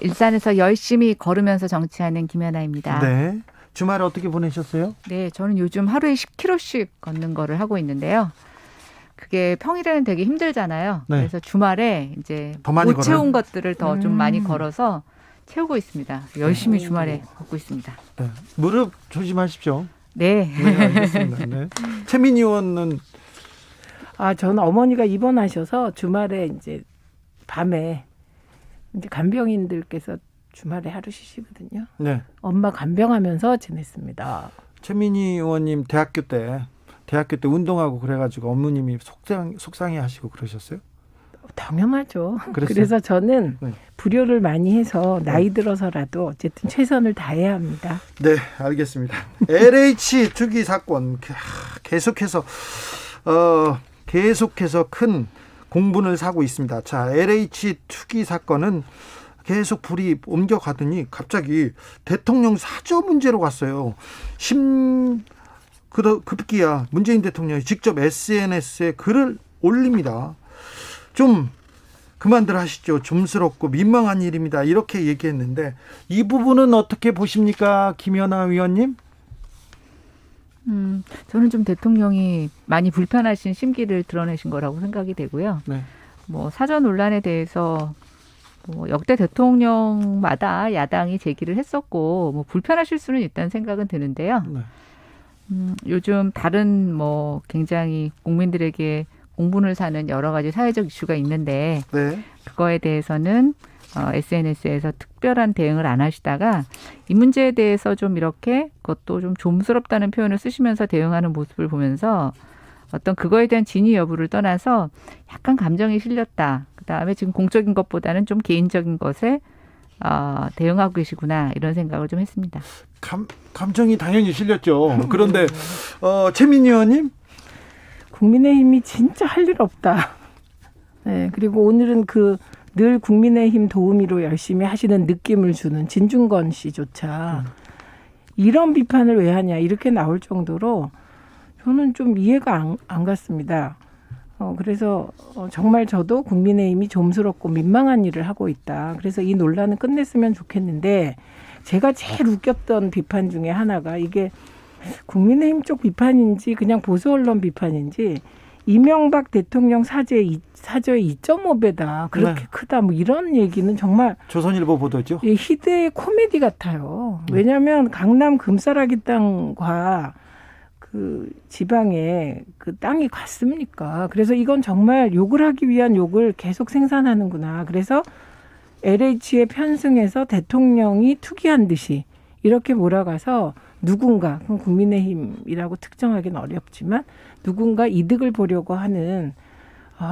일산에서 열심히 걸으면서 정치하는 김연아입니다. 네. 주말에 어떻게 보내셨어요? 네, 저는 요즘 하루에 10km씩 걷는 거를 하고 있는데요. 그게 평일에는 되게 힘들잖아요. 네. 그래서 주말에 이제 더 많이 못 채운 걸어요? 것들을 더 좀 많이 걸어서 채우고 있습니다. 열심히 주말에 걷고 있습니다. 네. 무릎 조심하십시오. 네. 네, 알겠습니다. 네. 최민희 의원은 저는 어머니가 입원하셔서 주말에 이제 밤에 이제 간병인들께서 주말에 하루 쉬시거든요. 네. 엄마 간병하면서 지냈습니다. 최민희 의원님 대학교 때 운동하고 그래가지고 어머님이 속상해하시고 그러셨어요? 당연하죠. 그랬어요? 그래서 저는 네. 불효를 많이 해서 나이 들어서라도 어쨌든 최선을 다해야 합니다. 네, 알겠습니다. LH 투기 사건 계속해서 큰 공분을 사고 있습니다. 자, LH 투기 사건은 계속 불이 옮겨가더니 갑자기 대통령 사저 문제로 갔어요. 급기야 문재인 대통령이 직접 SNS에 글을 올립니다. 좀 그만들 하시죠. 좀스럽고 민망한 일입니다. 이렇게 얘기했는데 이 부분은 어떻게 보십니까, 김연아 위원님? 저는 좀 대통령이 많이 불편하신 심기를 드러내신 거라고 생각이 되고요. 네. 뭐 사전 논란에 대해서 뭐 역대 대통령마다 야당이 제기를 했었고 뭐 불편하실 수는 있다는 생각은 드는데요. 네. 요즘 다른 뭐 굉장히 국민들에게 공분을 사는 여러 가지 사회적 이슈가 있는데 네. 그거에 대해서는 SNS에서 특별한 대응을 안 하시다가 이 문제에 대해서 좀 이렇게 그것도 좀 좀스럽다는 표현을 쓰시면서 대응하는 모습을 보면서 어떤 그거에 대한 진위 여부를 떠나서 약간 감정이 실렸다. 그다음에 지금 공적인 것보다는 좀 개인적인 것에 대응하고 계시구나 이런 생각을 좀 했습니다. 감정이 당연히 실렸죠. 그런데 최민희 의원님? 국민의힘이 진짜 할 일 없다. 네, 그리고 오늘은 늘 국민의힘 도우미로 열심히 하시는 느낌을 주는 진중권 씨조차 이런 비판을 왜 하냐 이렇게 나올 정도로 저는 좀 이해가 안 갔습니다. 그래서 정말 저도 국민의힘이 좀스럽고 민망한 일을 하고 있다. 그래서 이 논란은 끝냈으면 좋겠는데 제가 제일 웃겼던 비판 중에 하나가 이게 국민의힘 쪽 비판인지 그냥 보수 언론 비판인지 이명박 대통령 사저의 2.5배다. 그렇게 네. 크다. 뭐 이런 얘기는 정말 조선일보 보도죠. 희대의 코미디 같아요. 왜냐하면 강남 금싸라기 땅과 그 지방에 그 땅이 같습니까? 그래서 이건 정말 욕을 하기 위한 욕을 계속 생산하는구나. 그래서 LH에 편승해서 대통령이 투기한 듯이 이렇게 몰아가서 누군가, 국민의힘이라고 특정하기는 어렵지만 누군가 이득을 보려고 하는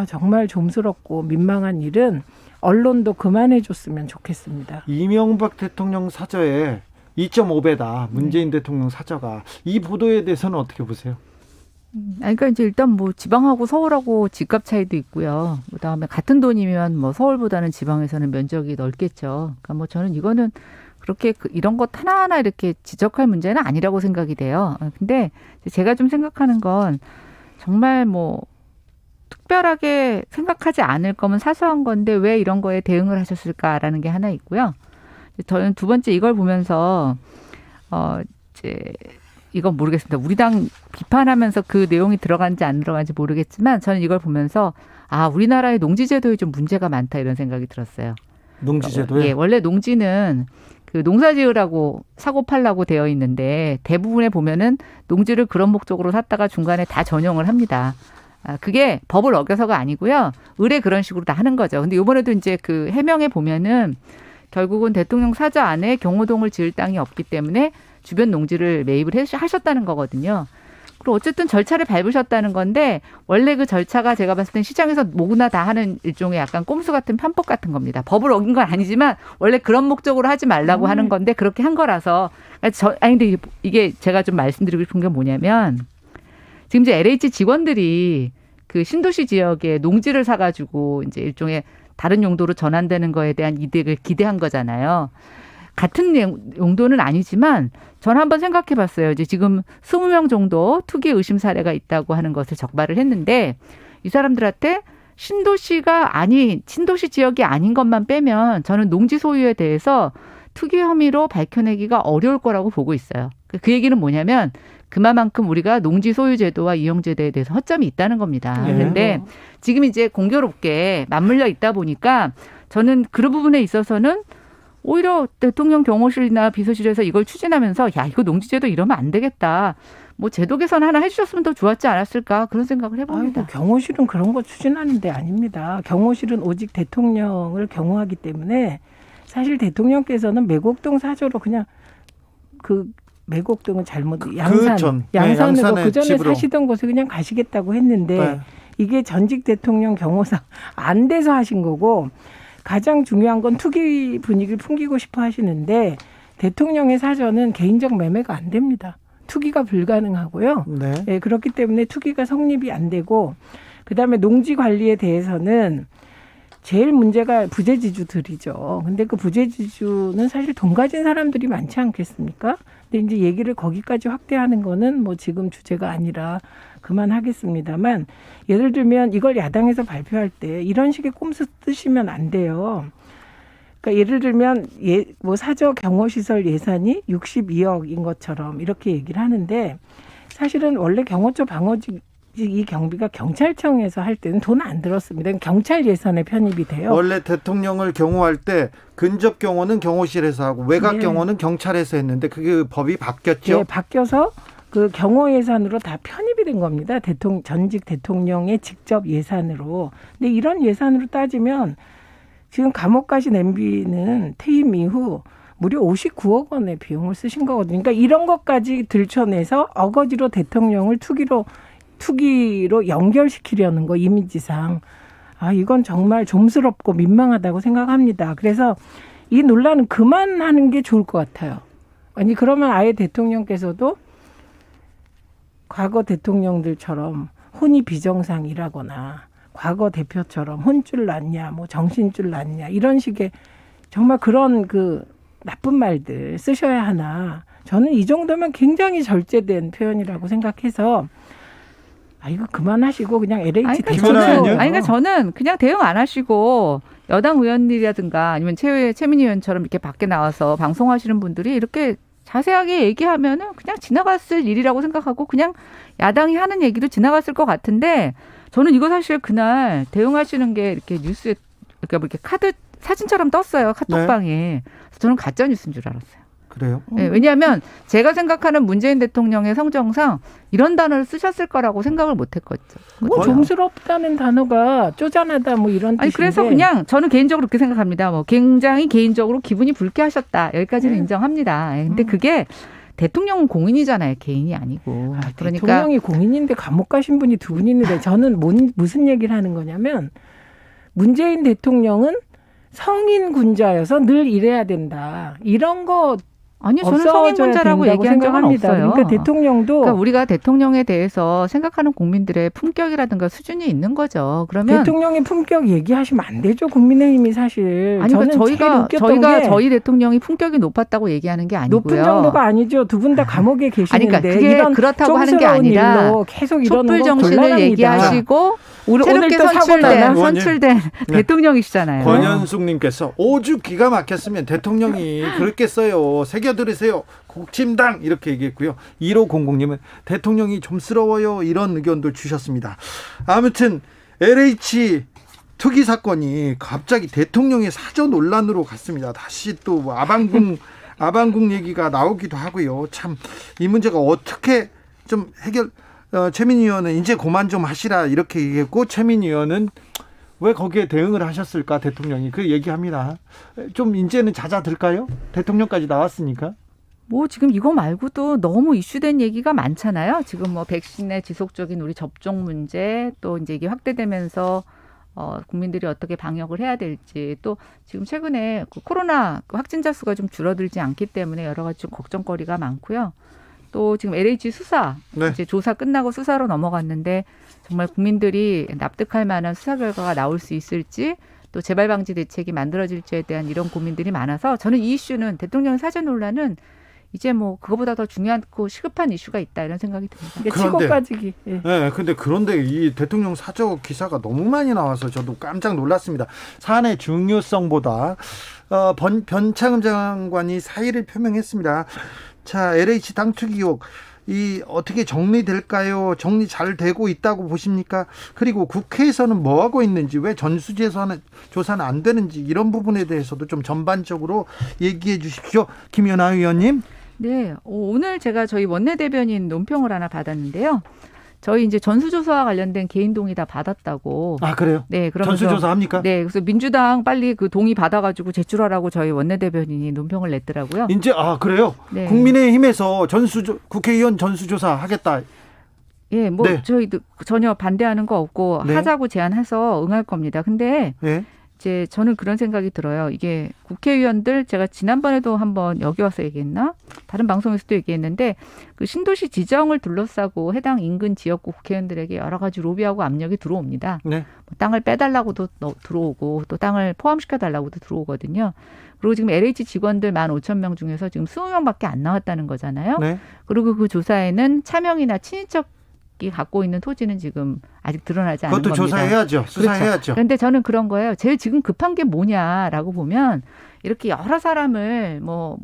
정말 좀스럽고 민망한 일은 언론도 그만해 줬으면 좋겠습니다. 이명박 대통령 사저에 2.5배다. 문재인 대통령 사저가. 이 보도에 대해서는 어떻게 보세요? 그러니까 이제 일단 뭐 지방하고 서울하고 집값 차이도 있고요. 그다음에 같은 돈이면 뭐 서울보다는 지방에서는 면적이 넓겠죠. 그러니까 뭐 저는 이거는 그렇게 이런 것 하나하나 이렇게 지적할 문제는 아니라고 생각이 돼요. 근데 제가 좀 생각하는 건 정말 뭐 특별하게 생각하지 않을 거면 사소한 건데 왜 이런 거에 대응을 하셨을까라는 게 하나 있고요. 저는 두 번째 이걸 보면서 이제 이건 모르겠습니다. 우리 당 비판하면서 그 내용이 들어간지 안 들어간지 모르겠지만 저는 이걸 보면서 우리나라의 농지제도에 좀 문제가 많다 이런 생각이 들었어요. 농지제도에? 예, 원래 농지는 그 농사 지으라고 사고 팔라고 되어 있는데 대부분에 보면은 농지를 그런 목적으로 샀다가 중간에 다 전용을 합니다. 그게 법을 어겨서가 아니고요. 의뢰 그런 식으로 다 하는 거죠. 근데 이번에도 이제 그 해명에 보면은 결국은 대통령 사저 안에 경호동을 지을 땅이 없기 때문에 주변 농지를 매입을 하셨다는 거거든요. 그리고 어쨌든 절차를 밟으셨다는 건데 원래 그 절차가 제가 봤을 땐 시장에서 뭐구나 다 하는 일종의 약간 꼼수 같은 편법 같은 겁니다. 법을 어긴 건 아니지만 원래 그런 목적으로 하지 말라고 하는 건데 그렇게 한 거라서. 근데 이게 제가 좀 말씀드리고 싶은 게 뭐냐면 지금 이제 LH 직원들이 그 신도시 지역에 농지를 사가지고 이제 일종의 다른 용도로 전환되는 거에 대한 이득을 기대한 거잖아요. 같은 용도는 아니지만 저는 한번 생각해 봤어요. 이제 지금 20명 정도 투기 의심 사례가 있다고 하는 것을 적발을 했는데 이 사람들한테 신도시 지역이 아닌 것만 빼면 저는 농지 소유에 대해서 투기 혐의로 밝혀내기가 어려울 거라고 보고 있어요. 그 얘기는 뭐냐면 그만큼 우리가 농지 소유 제도와 이용 제도에 대해서 허점이 있다는 겁니다. 그런데 지금 이제 공교롭게 맞물려 있다 보니까 저는 그런 부분에 있어서는 오히려 대통령 경호실이나 비서실에서 이걸 추진하면서 야, 이거 농지 제도 이러면 안 되겠다. 뭐 제도 개선 하나 해주셨으면 더 좋았지 않았을까 그런 생각을 해봅니다. 아이고, 경호실은 그런 거 추진하는 데 아닙니다. 경호실은 오직 대통령을 경호하기 때문에 사실 대통령께서는 매곡동 사저로 그냥 그 매곡동은 잘못 양산으로 양산의 그 전에 집으로. 사시던 곳에 그냥 가시겠다고 했는데 네. 이게 전직 대통령 경호상 안 돼서 하신 거고 가장 중요한 건 투기 분위기를 풍기고 싶어 하시는데 대통령의 사저는 개인적 매매가 안 됩니다. 투기가 불가능하고요. 네. 네, 그렇기 때문에 투기가 성립이 안 되고 그다음에 농지 관리에 대해서는 제일 문제가 부재지주들이죠. 근데 그 부재지주는 사실 돈 가진 사람들이 많지 않겠습니까? 근데 이제 얘기를 거기까지 확대하는 거는 뭐 지금 주제가 아니라 그만하겠습니다만 예를 들면 이걸 야당에서 발표할 때 이런 식의 꼼수 쓰시면 안 돼요. 그러니까 예를 들면 뭐 사저 경호시설 예산이 62억인 것처럼 이렇게 얘기를 하는데 사실은 원래 경호처 방어직 이 경비가 경찰청에서 할 때는 돈 안 들었습니다. 경찰 예산에 편입이 돼요. 원래 대통령을 경호할 때 근접 경호는 경호실에서 하고 외곽 네. 경호는 경찰에서 했는데 그게 법이 바뀌었죠. 네, 바뀌어서 그 경호 예산으로 다 편입이 된 겁니다. 전직 대통령의 직접 예산으로. 근데 이런 예산으로 따지면 지금 감옥 가신 MB는 퇴임 이후 무려 59억 원의 비용을 쓰신 거거든요. 그러니까 이런 것까지 들춰내서 어거지로 대통령을 투기로 연결시키려는 거 이미지상. 아, 이건 정말 좀스럽고 민망하다고 생각합니다. 그래서 이 논란은 그만하는 게 좋을 것 같아요. 아니 그러면 아예 대통령께서도 과거 대통령들처럼 혼이 비정상이라거나 과거 대표처럼 혼줄 났냐, 뭐 정신줄 났냐 이런 식의 정말 그런 그 나쁜 말들 쓰셔야 하나. 저는 이 정도면 굉장히 절제된 표현이라고 생각해서 아 이거 그만하시고 그냥 LH 그러니까 저는 그냥 대응 안 하시고 여당 의원들이라든가 아니면 최민희 의원처럼 이렇게 밖에 나와서 방송하시는 분들이 이렇게 자세하게 얘기하면은 그냥 지나갔을 일이라고 생각하고 그냥 야당이 하는 얘기도 지나갔을 것 같은데 저는 이거 사실 그날 대응하시는 게 이렇게 뉴스에 그러니까 뭐 이렇게 카드 사진처럼 떴어요. 카톡방에. 그래서 저는 가짜 뉴스인 줄 알았어요. 그래요? 네, 왜냐하면 제가 생각하는 문재인 대통령의 성정상 이런 단어를 쓰셨을 거라고 생각을 못했거든요. 뭐 좀스럽다는 단어가 쪼잔하다 뭐 이런 뜻인데. 아니 그래서 그냥 저는 개인적으로 그렇게 생각합니다. 뭐 굉장히 개인적으로 기분이 불쾌하셨다. 여기까지는 인정합니다. 근데 그게 대통령은 공인이잖아요. 개인이 아니고. 그러니까 대통령이 공인인데 감옥 가신 분이 두 분 있는데 저는 무슨 얘기를 하는 거냐면 문재인 대통령은 성인 군자여서 늘 이래야 된다. 이런 거 아니요, 저는 성인군자라고 얘기한 적은 없어요. 그러니까 대통령도 그러니까 우리가 대통령에 대해서 생각하는 국민들의 품격이라든가 수준이 있는 거죠. 그러면 대통령의 품격 얘기하시면 안 되죠. 국민의힘이 사실. 아니 그러니까 저희가 게 저희 대통령이 품격이 높았다고 얘기하는 게 아니고요. 높은 정도가 아니죠. 두 분 다 감옥에 계시는데 그러니까 그게 이런 그렇다고 하는 게 아니라 계속 이러는 촛불 거 정신을 곤란합니다. 얘기하시고 오늘 새롭게 또 선출된 대통령이시잖아요. 권현숙님께서 오죽 기가 막혔으면 대통령이 그랬겠어요. 새겨 들으세요. 국힘당 이렇게 얘기했고요. 1500님은 대통령이 좀스러워요. 이런 의견도 주셨습니다. 아무튼 LH 투기 사건이 갑자기 대통령의 사저 논란으로 갔습니다. 다시 또 아방궁 얘기가 나오기도 하고요. 참 이 문제가 어떻게 좀 최민희 의원은 이제 그만 좀 하시라 이렇게 얘기했고 최민희 의원은 왜 거기에 대응을 하셨을까 대통령이 그 얘기합니다. 좀 이제는 잦아들까요? 대통령까지 나왔으니까. 뭐 지금 이거 말고도 너무 이슈된 얘기가 많잖아요. 지금 뭐 백신의 지속적인 우리 접종 문제 또 이제 이게 확대되면서 국민들이 어떻게 방역을 해야 될지 또 지금 최근에 코로나 확진자 수가 좀 줄어들지 않기 때문에 여러 가지 좀 걱정거리가 많고요. 또 지금 LH 수사 이제 조사 끝나고 수사로 넘어갔는데 정말 국민들이 납득할 만한 수사 결과가 나올 수 있을지 또 재발 방지 대책이 만들어질지에 대한 이런 고민들이 많아서 저는 이 이슈는 대통령 사저 논란은 이제 뭐 그거보다 더 중요하고 시급한 이슈가 있다 이런 생각이 듭니다. 이게 그런데- 치고 빠지기. 예. 네, 그런데 이 대통령 사저 기사가 너무 많이 나와서 저도 깜짝 놀랐습니다. 사안의 중요성보다 변창흠 장관이 사의를 표명했습니다. 자, LH 당 투기 의혹 이 어떻게 정리될까요? 정리 잘 되고 있다고 보십니까? 그리고 국회에서는 뭐 하고 있는지, 왜 전수조사는 안 되는지 이런 부분에 대해서도 좀 전반적으로 얘기해 주십시오. 김연아 의원님. 네, 오늘 제가 저희 원내대변인 논평을 하나 받았는데요. 저희 이제 전수조사와 관련된 개인 동의 다 받았다고. 아, 그래요? 네, 그러면서 전수조사 합니까? 네, 그래서 민주당 빨리 그 동의 받아가지고 제출하라고 저희 원내대변인이 논평을 냈더라고요. 이제 그래요? 네. 국민의힘에서 국회의원 전수조사 하겠다. 예, 뭐 네. 저희도 전혀 반대하는 거 없고 네. 하자고 제안해서 응할 겁니다. 근데 예. 이제 저는 그런 생각이 들어요. 이게 국회의원들 제가 지난번에도 한번 여기 와서 얘기했나? 다른 방송에서도 얘기했는데 그 신도시 지정을 둘러싸고 해당 인근 지역구 국회의원들에게 여러 가지 로비하고 압력이 들어옵니다. 네. 뭐 땅을 빼달라고도 들어오고 또 땅을 포함시켜달라고도 들어오거든요. 그리고 지금 LH 직원들 15,000명 중에서 지금 20명밖에 안 나왔다는 거잖아요. 네. 그리고 그 조사에는 차명이나 친인척이 갖고 있는 토지는 지금 아직 드러나지 않은 그것도 겁니다. 조사해야죠. 수사해야죠. 그런데 저는 그런 거예요. 제일 지금 급한 게 뭐냐라고 보면 이렇게 여러 사람을 뭐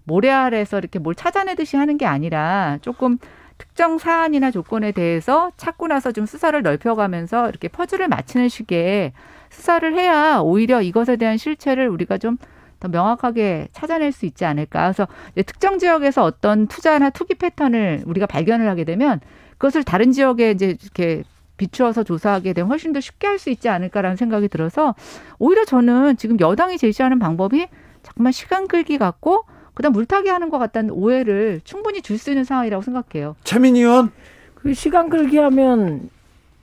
모래 아래에서 이렇게 뭘 찾아내듯이 하는 게 아니라 조금 특정 사안이나 조건에 대해서 찾고 나서 좀 수사를 넓혀가면서 이렇게 퍼즐을 맞추는 식의 수사를 해야 오히려 이것에 대한 실체를 우리가 좀 더 명확하게 찾아낼 수 있지 않을까. 그래서 이제 특정 지역에서 어떤 투자나 투기 패턴을 우리가 발견을 하게 되면 그것을 다른 지역에 이제 이렇게 비추어서 조사하게 되면 훨씬 더 쉽게 할 수 있지 않을까라는 생각이 들어서 오히려 저는 지금 여당이 제시하는 방법이 정말 시간 끌기 같고 그다음 물타기 하는 것 같다는 오해를 충분히 줄 수 있는 상황이라고 생각해요. 최민희 의원. 그 시간 끌기 하면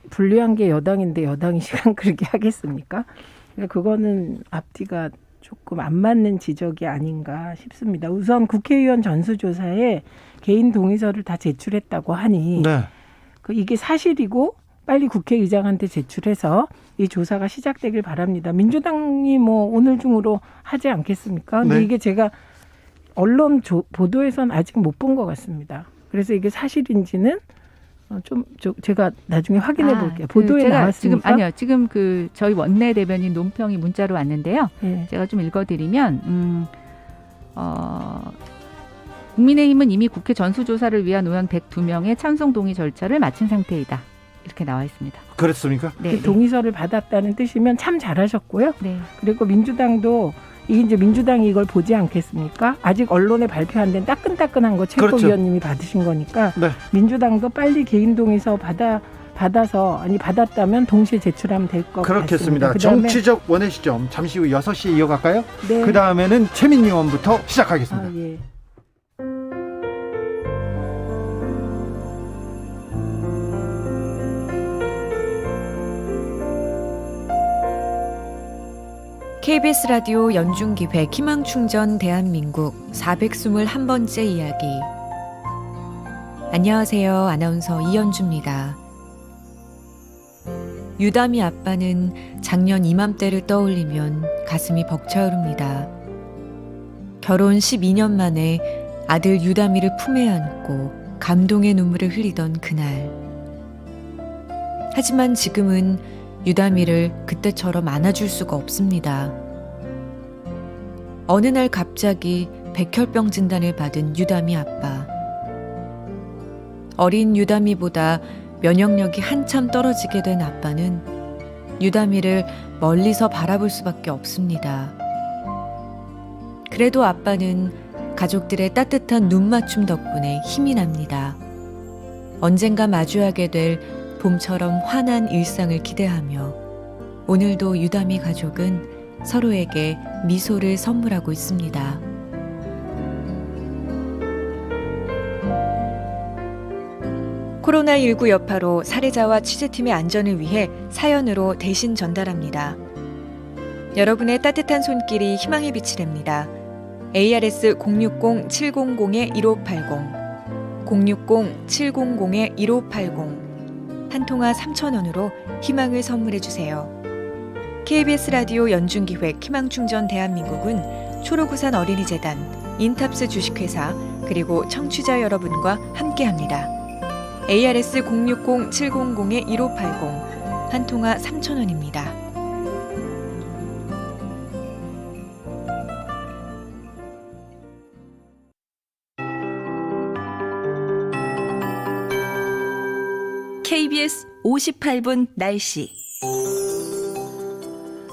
불리한 게 여당인데 여당이 시간 끌기 하겠습니까? 그러니까 그거는 앞뒤가 조금 안 맞는 지적이 아닌가 싶습니다. 우선 국회의원 전수조사에 개인 동의서를 다 제출했다고 하니 네. 이게 사실이고 빨리 국회의장한테 제출해서 이 조사가 시작되길 바랍니다. 민주당이 뭐 오늘 중으로 하지 않겠습니까? 근데 네. 이게 제가 언론 보도에선 아직 못 본 것 같습니다. 그래서 이게 사실인지는 제가 나중에 확인해 볼게요. 보도에 제가 나왔습니까? 지금 그 저희 원내 대변인 논평이 문자로 왔는데요. 예. 제가 좀 읽어드리면 국민의힘은 이미 국회 전수조사를 위한 의원 102명의 찬성 동의 절차를 마친 상태이다. 이렇게 나와 있습니다. 그렇습니까? 네, 그 동의서를 받았다는 뜻이면 참 잘하셨고요. 네. 그리고 민주당도 이제 민주당이 이걸 보지 않겠습니까? 아직 언론에 발표 안 된 따끈따끈한 거 최고위원님이 받으신 거니까 네. 민주당도 빨리 개인 동의서 받았다면 동시에 제출하면 될 것 같습니다. 그렇겠습니다. 그다음에 정치적 원의 시점 잠시 후 6시에 이어갈까요? 네. 그 다음에는 최민희 의원부터 시작하겠습니다. 예. KBS 라디오 연중기획 희망충전 대한민국 421번째 이야기. 안녕하세요. 아나운서 이연주입니다. 유담이 아빠는 작년 이맘때를 떠올리면 가슴이 벅차오릅니다. 결혼 12년 만에 아들 유담이를 품에 안고 감동의 눈물을 흘리던 그날. 하지만 지금은 유담이를 그때처럼 안아줄 수가 없습니다. 어느 날 갑자기 백혈병 진단을 받은 유담이 아빠. 어린 유담이보다 면역력이 한참 떨어지게 된 아빠는 유담이를 멀리서 바라볼 수밖에 없습니다. 그래도 아빠는 가족들의 따뜻한 눈맞춤 덕분에 힘이 납니다. 언젠가 마주하게 될 봄처럼 환한 일상을 기대하며 오늘도 유담이 가족은 서로에게 미소를 선물하고 있습니다. 코로나19 여파로 사례자와 취재팀의 안전을 위해 사연으로 대신 전달합니다. 여러분의 따뜻한 손길이 희망의 빛이 됩니다. ARS 060-700-1580 060-700-1580 한 통화 3,000원으로 희망을 선물해 주세요. KBS 라디오 연중기획 희망충전 대한민국은 초록우산 어린이재단, 인탑스 주식회사 그리고 청취자 여러분과 함께합니다. ARS 060-700-1580 한 통화 3,000원입니다. KBS 58분 날씨.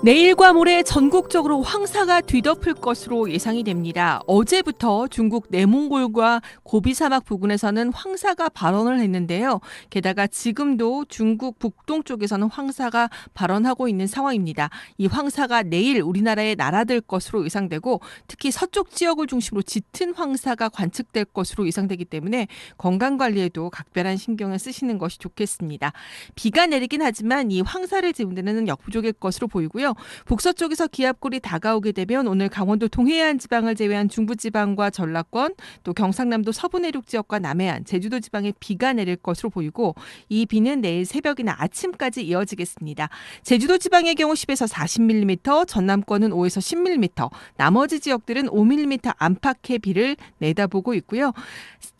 내일과 모레 전국적으로 황사가 뒤덮을 것으로 예상이 됩니다. 어제부터 중국 내몽골과 고비 사막 부근에서는 황사가 발원을 했는데요. 게다가 지금도 중국 북동쪽에서는 황사가 발원하고 있는 상황입니다. 이 황사가 내일 우리나라에 날아들 것으로 예상되고 특히 서쪽 지역을 중심으로 짙은 황사가 관측될 것으로 예상되기 때문에 건강관리에도 각별한 신경을 쓰시는 것이 좋겠습니다. 비가 내리긴 하지만 이 황사를 재우는 데는 역부족일 것으로 보이고요. 북서쪽에서 기압골이 다가오게 되면 오늘 강원도 동해안 지방을 제외한 중부지방과 전라권, 또 경상남도 서부 내륙 지역과 남해안, 제주도 지방에 비가 내릴 것으로 보이고 이 비는 내일 새벽이나 아침까지 이어지겠습니다. 제주도 지방의 경우 10에서 40mm, 전남권은 5에서 10mm, 나머지 지역들은 5mm 안팎의 비를 내다보고 있고요.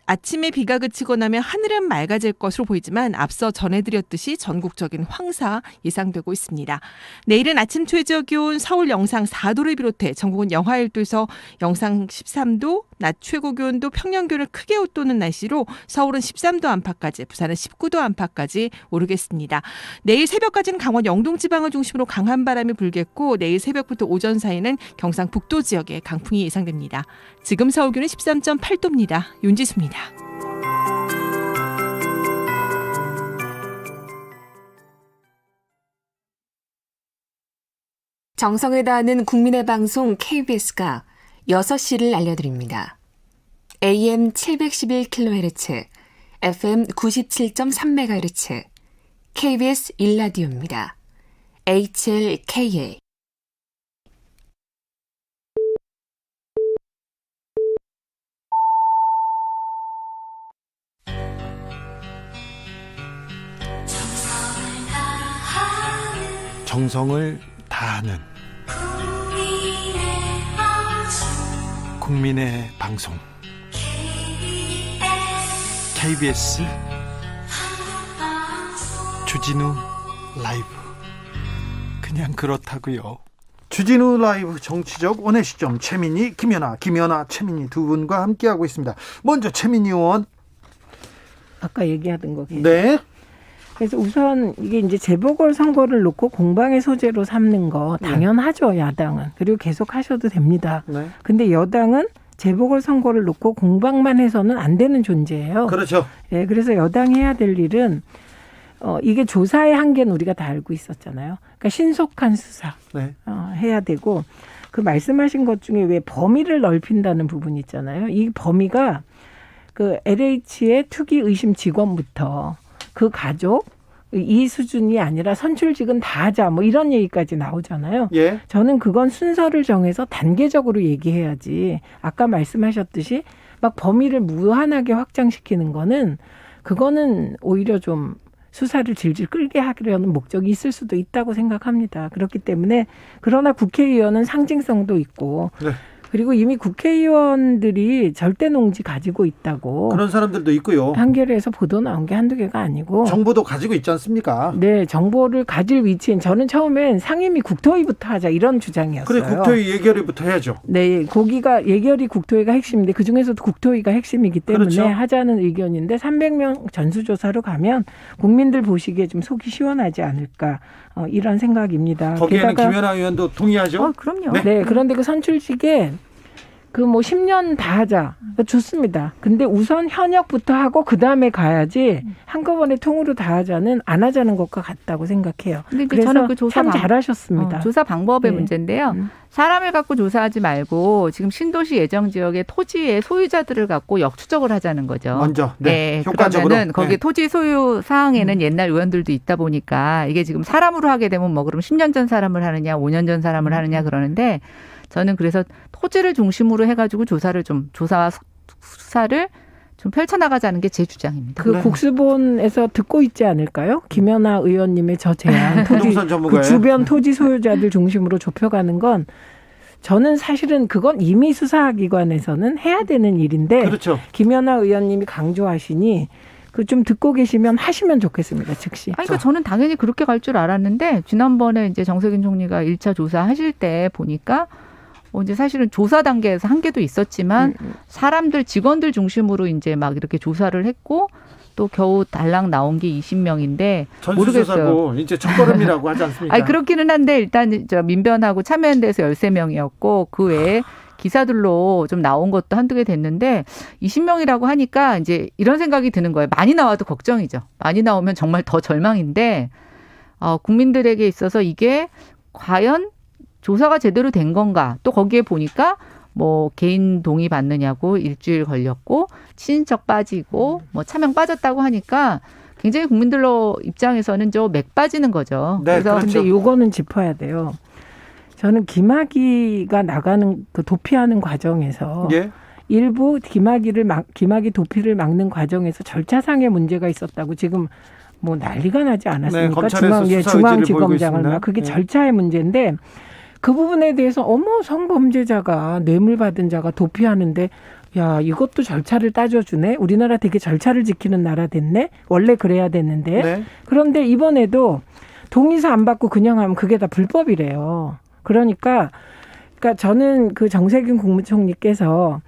아침에 비가 그치고 나면 하늘은 맑아질 것으로 보이지만 앞서 전해드렸듯이 전국적인 황사 예상되고 있습니다. 내일은 아침 최저 기온 서울 영상 4도를 비롯해 전국은 영하 1도에서 영상 13도, 낮 최고 기온도 평년 기온을 크게 웃도는 날씨로 서울은 13도 안팎까지, 부산은 19도 안팎까지 오르겠습니다. 내일 새벽까지는 강원 영동 지방을 중심으로 강한 바람이 불겠고 내일 새벽부터 오전 사이는 경상북도 지역에 강풍이 예상됩니다. 지금 서울 기온은 13.8도입니다. 윤지수입니다. 정성을 다하는 국민의 방송 KBS가 6시를 알려드립니다. AM 711kHz, FM 97.3MHz, KBS 1라디오입니다. HLKA. 정성을 다하는 국민의 방송 KBS 주진우 라이브. 그냥 그렇다고요. 주진우 라이브 정치적 원의 시점 최민희, 김연아 최민희 두 분과 함께하고 있습니다. 먼저 최민희 의원. 아까 얘기하던 거. 네. 그래서 우선 이게 이제 재보궐선거를 놓고 공방의 소재로 삼는 거 당연하죠, 야당은. 그리고 계속 하셔도 됩니다. 네. 근데 여당은 재보궐선거를 놓고 공방만 해서는 안 되는 존재예요. 그렇죠. 네, 그래서 여당이 해야 될 일은 이게 조사의 한계는 우리가 다 알고 있었잖아요. 그러니까 신속한 수사 네. 해야 되고 그 말씀하신 것 중에 왜 범위를 넓힌다는 부분이 있잖아요. 이 범위가 그 LH의 투기 의심 직원부터 그 가족 이 수준이 아니라 선출직은 다 하자 뭐 이런 얘기까지 나오잖아요. 예. 저는 그건 순서를 정해서 단계적으로 얘기해야지 아까 말씀하셨듯이 막 범위를 무한하게 확장시키는 거는 그거는 오히려 좀 수사를 질질 끌게 하려는 목적이 있을 수도 있다고 생각합니다. 그렇기 때문에 그러나 국회의원은 상징성도 있고 네. 그리고 이미 국회의원들이 절대 농지 가지고 있다고 그런 사람들도 있고요. 한겨레에서 보도 나온 게 한두 개가 아니고 정보도 가지고 있지 않습니까? 네, 정보를 가질 위치인 저는 처음엔 상임위 국토위부터 하자 이런 주장이었어요. 그래, 국토위 예결위부터 해야죠. 네, 거기가 예결위 국토위가 핵심인데 그중에서도 국토위가 핵심이기 때문에 그렇죠. 하자는 의견인데 300명 전수조사로 가면 국민들 보시기에 좀 속이 시원하지 않을까 이런 생각입니다. 거기에는 게다가, 김연아 의원도 동의하죠? 그럼요. 네, 그런데 그 선출직에 그 뭐 10년 다 하자. 좋습니다. 근데 우선 현역부터 하고 그다음에 가야지 한꺼번에 통으로 다 하자는 안 하자는 것과 같다고 생각해요. 근데 그래서 저는 그 조사 참 잘하셨습니다. 조사 방법의 네. 문제인데요. 사람을 갖고 조사하지 말고 지금 신도시 예정 지역의 토지의 소유자들을 갖고 역추적을 하자는 거죠. 먼저 네, 효과적으로. 그러면은 거기 네. 토지 소유 사항에는 옛날 의원들도 있다 보니까 이게 지금 사람으로 하게 되면 뭐 그럼 10년 전 사람을 하느냐, 5년 전 사람을 하느냐 그러는데 저는 그래서 토지를 중심으로 해가지고 조사와 수사를 좀 펼쳐나가자는 게 제 주장입니다. 그 네. 국수본에서 듣고 있지 않을까요? 김연아 의원님의 저 제안, 부동산 그 전문가예요. 주변 토지 소유자들 중심으로 좁혀가는 건 저는 사실은 그건 이미 수사기관에서는 해야 되는 일인데 그렇죠. 김연아 의원님이 강조하시니 그 좀 듣고 계시면 하시면 좋겠습니다. 즉시. 아니, 그러니까 저는 당연히 그렇게 갈 줄 알았는데 지난번에 이제 정세균 총리가 1차 조사하실 때 보니까 이제 사실은 조사 단계에서 한계도 있었지만 사람들 직원들 중심으로 이제 막 이렇게 조사를 했고 또 겨우 달랑 나온 게 20명인데 전수조사고 이제 첫걸음이라고 하지 않습니까? 아니 그렇기는 한데 일단 저 민변하고 참여연대에서 13명이었고 그 외에 기사들로 좀 나온 것도 한두 개 됐는데 20명이라고 하니까 이제 이런 생각이 드는 거예요. 많이 나와도 걱정이죠. 많이 나오면 정말 더 절망인데 국민들에게 있어서 이게 과연 조사가 제대로 된 건가? 또 거기에 보니까 뭐 개인 동의 받느냐고 일주일 걸렸고 친인척 빠지고 뭐 차명 빠졌다고 하니까 굉장히 국민들로 입장에서는 좀 맥 빠지는 거죠. 네, 그래서 그렇죠. 근데 요거는 짚어야 돼요. 저는 김학의가 나가는 그 도피하는 과정에서 예. 일부 김학의 도피를 막는 과정에서 절차상의 문제가 있었다고 지금 뭐 난리가 나지 않았습니까? 네, 검찰에서 수사 의지를 보이고 중앙지검장을 있습니다. 막 그게 네. 절차의 문제인데 그 부분에 대해서 성범죄자가 뇌물 받은 자가 도피하는데 야 이것도 절차를 따져주네. 우리나라 되게 절차를 지키는 나라 됐네. 원래 그래야 됐는데 네. 그런데 이번에도 동의서 안 받고 그냥 하면 그게 다 불법이래요. 그러니까 저는 그 정세균 국무총리께서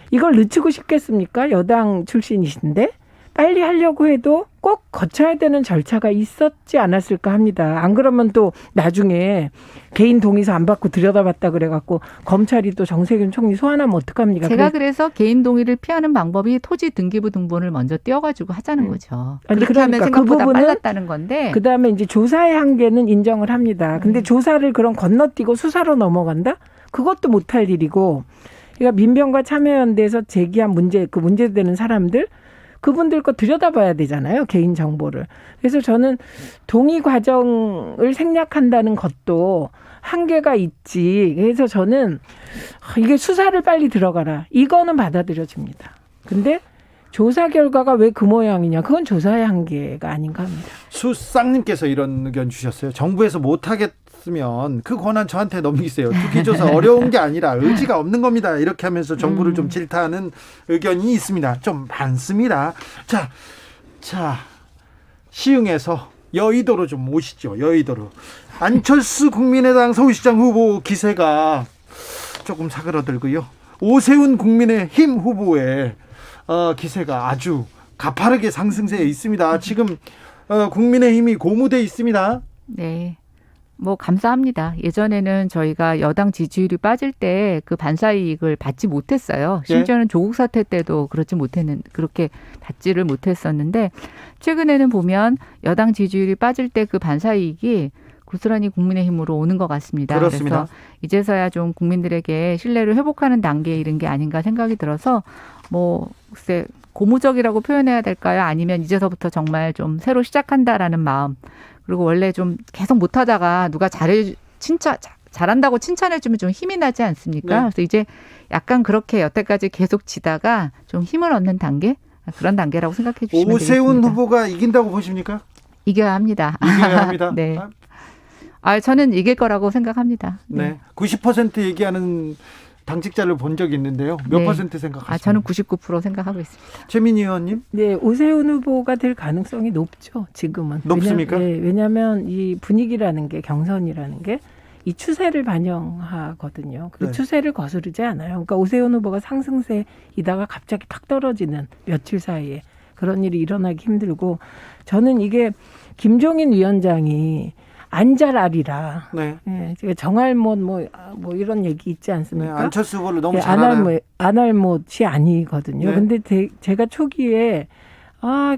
이걸 늦추고 싶겠습니까? 여당 출신이신데 빨리 하려고 해도 꼭 거쳐야 되는 절차가 있었지 않았을까 합니다. 안 그러면 또 나중에 개인 동의서 안 받고 들여다봤다 그래갖고 검찰이 또 정세균 총리 소환하면 어떡합니까? 제가 그래서 개인 동의를 피하는 방법이 토지 등기부 등본을 먼저 띄워가지고 하자는 거죠. 아니, 그렇게 하면 그러니까 생각보다 그 부분은 빨랐다는 건데. 그다음에 이제 조사의 한계는 인정을 합니다. 근데 조사를 그럼 건너뛰고 수사로 넘어간다? 그것도 못할 일이고 그러니까 민변과 참여연대에서 제기한 문제되는 사람들 그분들 거 들여다봐야 되잖아요. 개인 정보를. 그래서 저는 동의 과정을 생략한다는 것도 한계가 있지. 그래서 저는 이게 수사를 빨리 들어가라. 이거는 받아들여집니다. 근데 조사 결과가 왜 그 모양이냐. 그건 조사의 한계가 아닌가 합니다. 수쌍님께서 이런 의견 주셨어요. 정부에서 못하겠으면 그 권한 저한테 넘기세요. 투기조사 어려운 게 아니라 의지가 없는 겁니다. 이렇게 하면서 정부를 좀 질타하는 의견이 있습니다. 좀 많습니다. 자, 시흥에서 여의도로 좀 오시죠. 여의도로. 안철수 국민의당 서울시장 후보 기세가 조금 사그러들고요. 오세훈 국민의힘 후보의 기세가 아주 가파르게 상승세에 있습니다. 지금 국민의힘이 고무돼 있습니다. 네. 뭐 감사합니다. 예전에는 저희가 여당 지지율이 빠질 때 그 반사이익을 받지 못했어요. 심지어는 조국 사태 때도 그렇게 받지를 못했었는데 최근에는 보면 여당 지지율이 빠질 때 그 반사이익이 고스란히 국민의힘으로 오는 것 같습니다. 그렇습니다. 그래서 이제서야 좀 국민들에게 신뢰를 회복하는 단계에 이른 게 아닌가 생각이 들어서 글쎄 고무적이라고 표현해야 될까요? 아니면 이제서부터 정말 좀 새로 시작한다라는 마음. 그리고 원래 좀 계속 못하다가 누가 잘한다고 칭찬해주면 좀 힘이 나지 않습니까? 네. 그래서 이제 약간 그렇게 여태까지 계속 지다가 좀 힘을 얻는 단계? 그런 단계라고 생각해 주시면 되겠습니다. 오세훈 후보가 이긴다고 보십니까? 이겨야 합니다. 이겨야 합니다. 네. 저는 이길 거라고 생각합니다. 네. 90% 얘기하는 당직자를 본 적이 있는데요. 몇 네. 퍼센트 생각하십니까? 저는 99% 생각하고 있습니다. 최민희 의원님? 네, 오세훈 후보가 될 가능성이 높죠. 지금은. 높습니까? 왜냐하면 이 분위기라는 게 경선이라는 게 이 추세를 반영하거든요. 그 네. 추세를 거스르지 않아요. 그러니까 오세훈 후보가 상승세이다가 갑자기 팍 떨어지는 며칠 사이에 그런 일이 일어나기 힘들고 저는 이게 김종인 위원장이 안잘알이라. 네. 예, 제가 정알못 뭐 이런 얘기 있지 네. 않습니까? 안철수 후보를 너무 잘 알아요. 안알못이 아니거든요. 네. 근데 제가 초기에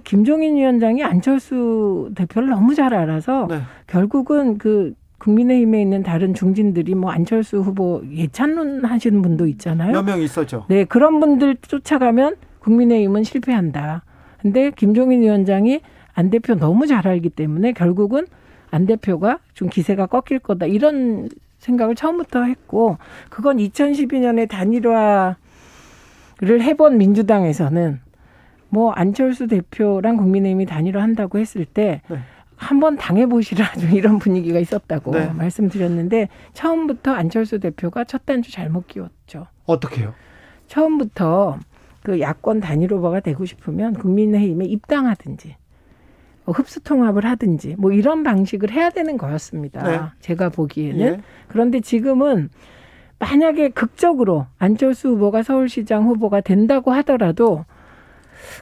김종인 위원장이 안철수 대표를 너무 잘 알아서 네. 결국은 그 국민의힘에 있는 다른 중진들이 안철수 후보 예찬론 하시는 분도 있잖아요. 몇 명 있었죠. 네, 그런 분들 쫓아가면 국민의힘은 실패한다. 근데 김종인 위원장이 안 대표 너무 잘 알기 때문에 결국은 안 대표가 좀 기세가 꺾일 거다. 이런 생각을 처음부터 했고 그건 2012년에 단일화를 해본 민주당에서는 안철수 대표랑 국민의힘이 단일화한다고 했을 때 네. 한번 당해보시라 좀 이런 분위기가 있었다고 네. 말씀드렸는데 처음부터 안철수 대표가 첫 단추 잘못 끼웠죠. 어떻게요? 처음부터 그 야권 단일 후보가 되고 싶으면 국민의힘에 입당하든지 흡수 통합을 하든지 뭐 이런 방식을 해야 되는 거였습니다. 네. 제가 보기에는. 예. 그런데 지금은 만약에 극적으로 안철수 후보가 서울시장 후보가 된다고 하더라도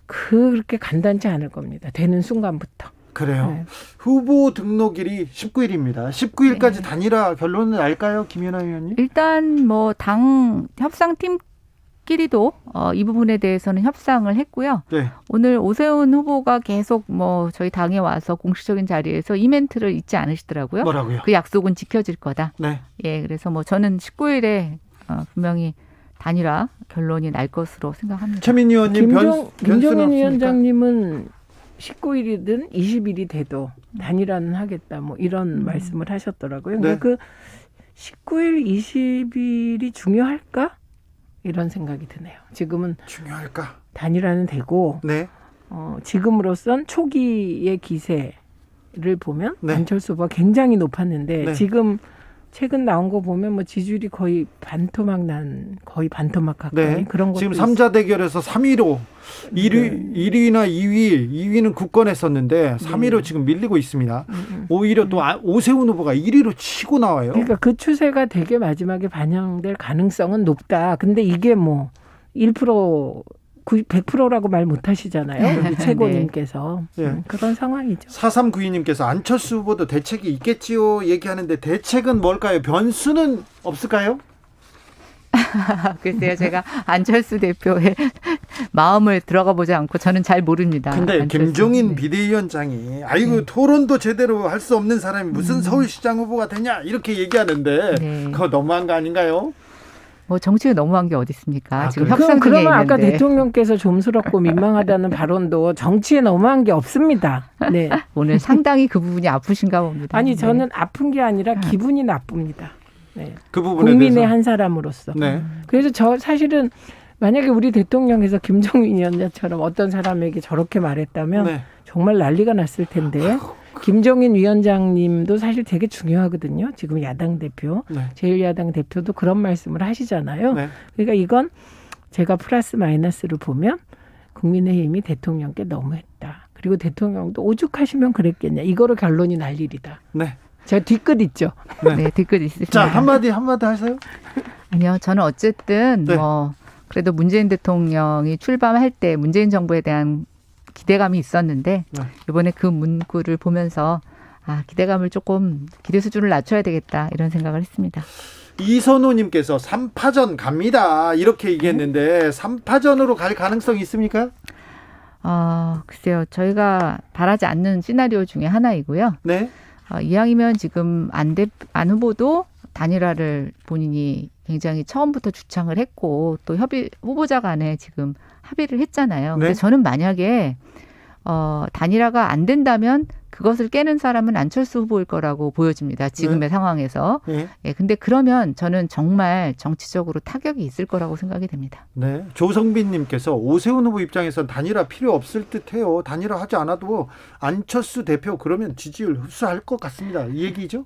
그렇게 간단치 않을 겁니다. 되는 순간부터. 그래요. 네. 후보 등록일이 19일입니다. 19일까지 단일화 결론은 날까요, 김연아 의원님? 일단 뭐 당 협상팀끼리도 이 부분에 대해서는 협상을 했고요. 네. 오늘 오세훈 후보가 계속 뭐 저희 당에 와서 공식적인 자리에서 이 멘트를 잊지 않으시더라고요. 뭐라고요? 그 약속은 지켜질 거다. 네. 예, 그래서 뭐 저는 19일에 분명히 단일화 결론이 날 것으로 생각합니다. 최민희 의원님 변수는 김종인 없습니까? 위원장님은 19일이든 20일이 돼도 단일화는 하겠다 뭐 이런 말씀을 하셨더라고요. 네. 그 19일, 20일이 중요할까? 이런 생각이 드네요. 지금은 중요할까? 단일화는 되고 네. 지금으로선 초기의 기세를 보면 네. 안철수 후보가 굉장히 높았는데 네. 지금 최근 나온 거 보면 뭐 지지율이 거의 반토막 가까이 네. 그런 것도 지금 3자 대결에서 3위로 1위나 2위는 굳건했었는데 3위로 지금 밀리고 있습니다. 오히려 또 오세훈 후보가 1위로 치고 나와요. 그러니까 그 추세가 되게 마지막에 반영될 가능성은 높다. 근데 이게 뭐 1%, 100%라고 말 못하시잖아요. 우리 최고님께서. 네. 그런 상황이죠. 4392님께서 안철수 후보도 대책이 있겠지요 얘기하는데 대책은 뭘까요? 변수는 없을까요? 글쎄요, 제가 안철수 대표의 마음을 들어가 보지 않고 저는 잘 모릅니다. 근데 안철수. 김종인 네. 비대위원장이 아이고 토론도 제대로 할 수 없는 사람이 무슨 서울시장 후보가 되냐 이렇게 얘기하는데 네. 그거 너무한 거 아닌가요? 뭐 정치가 너무한 게 어디 있습니까? 아, 지금 그래요? 협상 중에 그러면 있는데. 아까 대통령께서 좀스럽고 민망하다는 발언도 정치에 너무한 게 없습니다. 네. 오늘 상당히 그 부분이 아프신가 봅니다. 아니 네. 저는 아픈 게 아니라 기분이 나쁩니다. 네. 그 부분에 국민의 대해서 한 사람으로서. 네. 그래서 저 사실은 만약에 우리 대통령께서 김종인 위원장처럼 어떤 사람에게 저렇게 말했다면 네. 정말 난리가 났을 텐데 김종인 위원장님도 사실 되게 중요하거든요. 지금 야당 대표, 네. 제1야당 대표도 그런 말씀을 하시잖아요. 네. 그러니까 이건 제가 플러스 마이너스로 보면 국민의힘이 대통령께 너무했다. 그리고 대통령도 오죽하시면 그랬겠냐. 이거로 결론이 날 일이다. 네. 제가 뒤끝 있죠. 네, 뒤끝 있으십니다. 자, 한마디 하세요. 아니요, 저는 어쨌든 네. 뭐 그래도 문재인 대통령이 출범할 때 문재인 정부에 대한 기대감이 있었는데 네. 이번에 그 문구를 보면서 기대감을 조금 기대 수준을 낮춰야 되겠다 이런 생각을 했습니다. 이선호님께서 3파전 갑니다 이렇게 얘기했는데 3파전으로 갈 가능성이 있습니까? 글쎄요, 저희가 바라지 않는 시나리오 중에 하나이고요. 네. 이왕이면 지금 안 후보도 단일화를 본인이 굉장히 처음부터 주창을 했고 또 후보자 간에 지금 합의를 했잖아요. 근데 네. 저는 만약에 단일화가 안 된다면 그것을 깨는 사람은 안철수 후보일 거라고 보여집니다. 지금의 상황에서. 네. 예, 근데 그러면 저는 정말 정치적으로 타격이 있을 거라고 생각이 됩니다. 네. 조성빈님께서 오세훈 후보 입장에선 단일화 필요 없을 듯해요. 단일화 하지 않아도 안철수 대표 그러면 지지율 흡수할 것 같습니다. 이 얘기죠?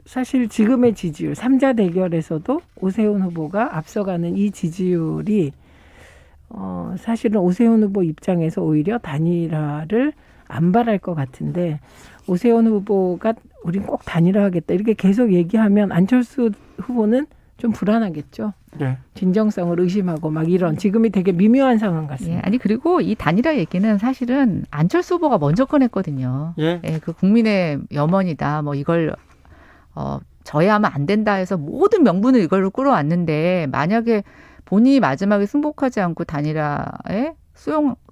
사실 지금의 지지율 3자 대결에서도 오세훈 후보가 앞서가는 이 지지율이 사실은 오세훈 후보 입장에서 오히려 단일화를 안 바랄 것 같은데 오세훈 후보가 우린 꼭 단일화하겠다 이렇게 계속 얘기하면 안철수 후보는 좀 불안하겠죠. 네. 진정성을 의심하고 막 이런 지금이 되게 미묘한 상황 같습니다. 예, 아니 그리고 이 단일화 얘기는 사실은 안철수 후보가 먼저 꺼냈거든요. 예. 예, 그 국민의 염원이다. 뭐 이걸 저해하면 안 된다 해서 모든 명분을 이걸로 끌어왔는데 만약에 본인이 마지막에 승복하지 않고 단일화에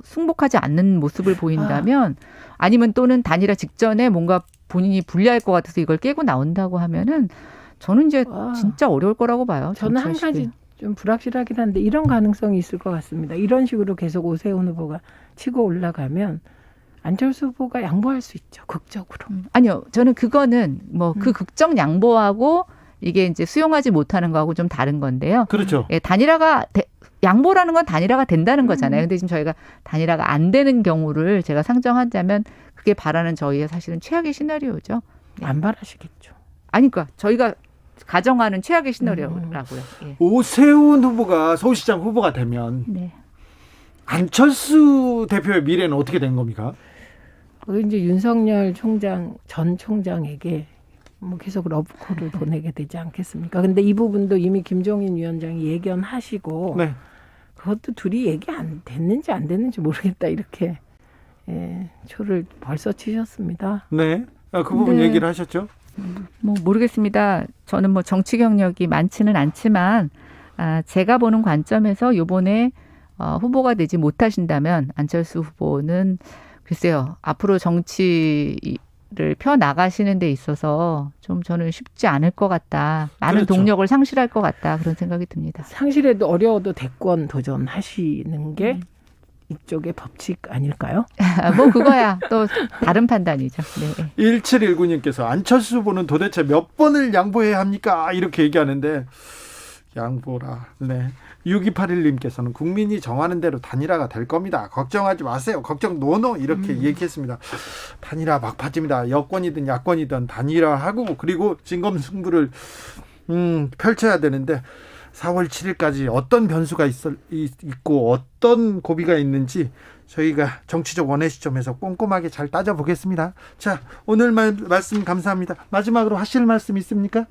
승복하지 않는 모습을 보인다면 아니면 또는 단일화 직전에 뭔가 본인이 불리할 것 같아서 이걸 깨고 나온다고 하면은 저는 이제 진짜 어려울 거라고 봐요. 저는 한 가지 좀 불확실하긴 한데 이런 가능성이 있을 것 같습니다. 이런 식으로 계속 오세훈 후보가 치고 올라가면 안철수 후보가 양보할 수 있죠. 극적으로. 아니요. 저는 그거는 뭐 그 극적 양보하고 이게 이제 수용하지 못하는 거하고 좀 다른 건데요. 그렇죠. 예, 단일화가 양보라는 건 단일화가 된다는 거잖아요. 근데 지금 저희가 단일화가 안 되는 경우를 제가 상정하자면 그게 바라는 저희의 사실은 최악의 시나리오죠. 안 바라시겠죠. 아니, 그러니까 저희가 가정하는 최악의 시나리오라고요. 예. 오세훈 후보가 서울시장 후보가 되면 네. 안철수 대표의 미래는 어떻게 된 겁니까? 이제 윤석열 전 총장에게 뭐 계속 러브콜을 보내게 되지 않겠습니까? 근데 이 부분도 이미 김종인 위원장이 예견하시고 네. 그것도 둘이 얘기 안 됐는지 안 됐는지 모르겠다 이렇게 초를 벌써 치셨습니다. 네. 그 부분 네. 얘기를 하셨죠? 뭐 모르겠습니다. 저는 뭐 정치 경력이 많지는 않지만 제가 보는 관점에서 이번에 후보가 되지 못하신다면 안철수 후보는 글쎄요. 앞으로 정치를 펴 나가시는 데 있어서 좀 저는 쉽지 않을 것 같다. 많은 그렇죠. 동력을 상실할 것 같다. 그런 생각이 듭니다. 상실해도 어려워도 대권 도전하시는 게 이쪽의 법칙 아닐까요? 뭐 그거야 또 다른 판단이죠. 네. 1719님께서 안철수 후보는 도대체 몇 번을 양보해야 합니까? 이렇게 얘기하는데 양보라. 네. 6281님께서는 국민이 정하는 대로 단일화가 될 겁니다. 걱정하지 마세요. 걱정 노노 이렇게 얘기했습니다. 단일화 막판입니다. 여권이든 야권이든 단일화하고 그리고 진검승부를 펼쳐야 되는데 4월 7일까지 어떤 변수가 있고 어떤 고비가 있는지 저희가 정치적 원의 시점에서 꼼꼼하게 잘 따져보겠습니다. 자, 오늘 말씀 감사합니다. 마지막으로 하실 말씀 있습니까?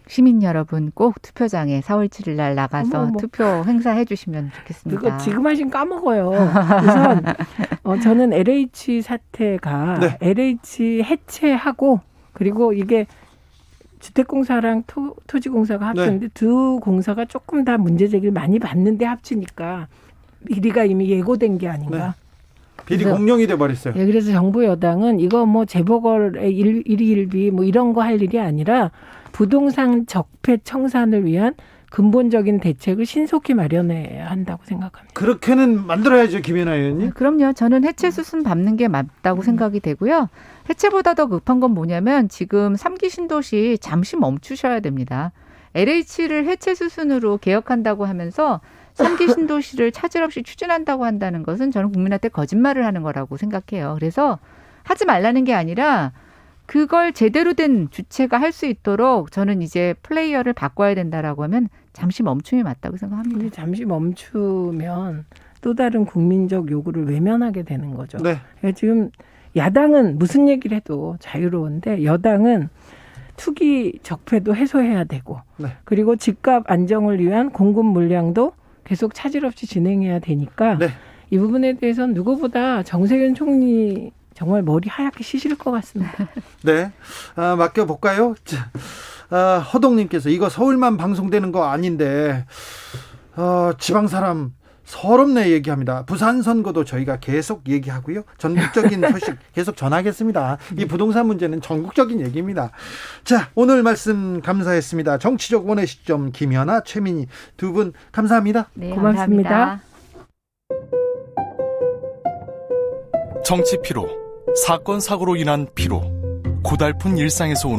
시민 여러분 꼭 투표장에 4월 7일 날 나가서 어머. 투표 행사해 주시면 좋겠습니다. 그거 지금 하신 까먹어요. 우선 저는 LH 사태가 네. LH 해체하고 그리고 이게 주택공사랑 토지공사가 합쳤는데 두 공사가 조금 다 문제 제기를 많이 받는데 합치니까 비리가 이미 예고된 게 아닌가. 비리 그래서- 공룡이 돼버렸어요. 예, 그래서 정부 여당은 이거 뭐 재보궐의 일희일비 뭐 이런 거 할 일이 아니라 부동산 적폐 청산을 위한 근본적인 대책을 신속히 마련해야 한다고 생각합니다. 그렇게는 만들어야죠, 김연아 의원님. 그럼요. 저는 해체 수순 밟는 게 맞다고 생각이 되고요. 해체보다 더 급한 건 뭐냐면 지금 3기 신도시 잠시 멈추셔야 됩니다. LH를 해체 수순으로 개혁한다고 하면서 3기 신도시를 차질 없이 추진한다고 한다는 것은 저는 국민한테 거짓말을 하는 거라고 생각해요. 그래서 하지 말라는 게 아니라 그걸 제대로 된 주체가 할 수 있도록 저는 이제 플레이어를 바꿔야 된다라고 하면 잠시 멈춤이 맞다고 생각합니다. 근데 잠시 멈추면 또 다른 국민적 요구를 외면하게 되는 거죠. 네. 그러니까 지금 야당은 무슨 얘기를 해도 자유로운데 여당은 투기 적폐도 해소해야 되고 네. 그리고 집값 안정을 위한 공급 물량도 계속 차질 없이 진행해야 되니까 네. 이 부분에 대해서는 누구보다 정세균 총리 정말 머리 하얗게 시실 것 같습니다. 네. 맡겨볼까요? 허동님께서 이거 서울만 방송되는 거 아닌데 지방 사람 서럽네 얘기합니다. 부산 선거도 저희가 계속 얘기하고요. 전국적인 소식 계속 전하겠습니다. 이 부동산 문제는 전국적인 얘기입니다. 자, 오늘 말씀 감사했습니다. 정치적 원의 시점 김연아, 최민희 두 분 감사합니다. 네, 고맙습니다. 감사합니다. 정치 피로, 사건 사고로 인한 피로, 고달픈 일상에서 오는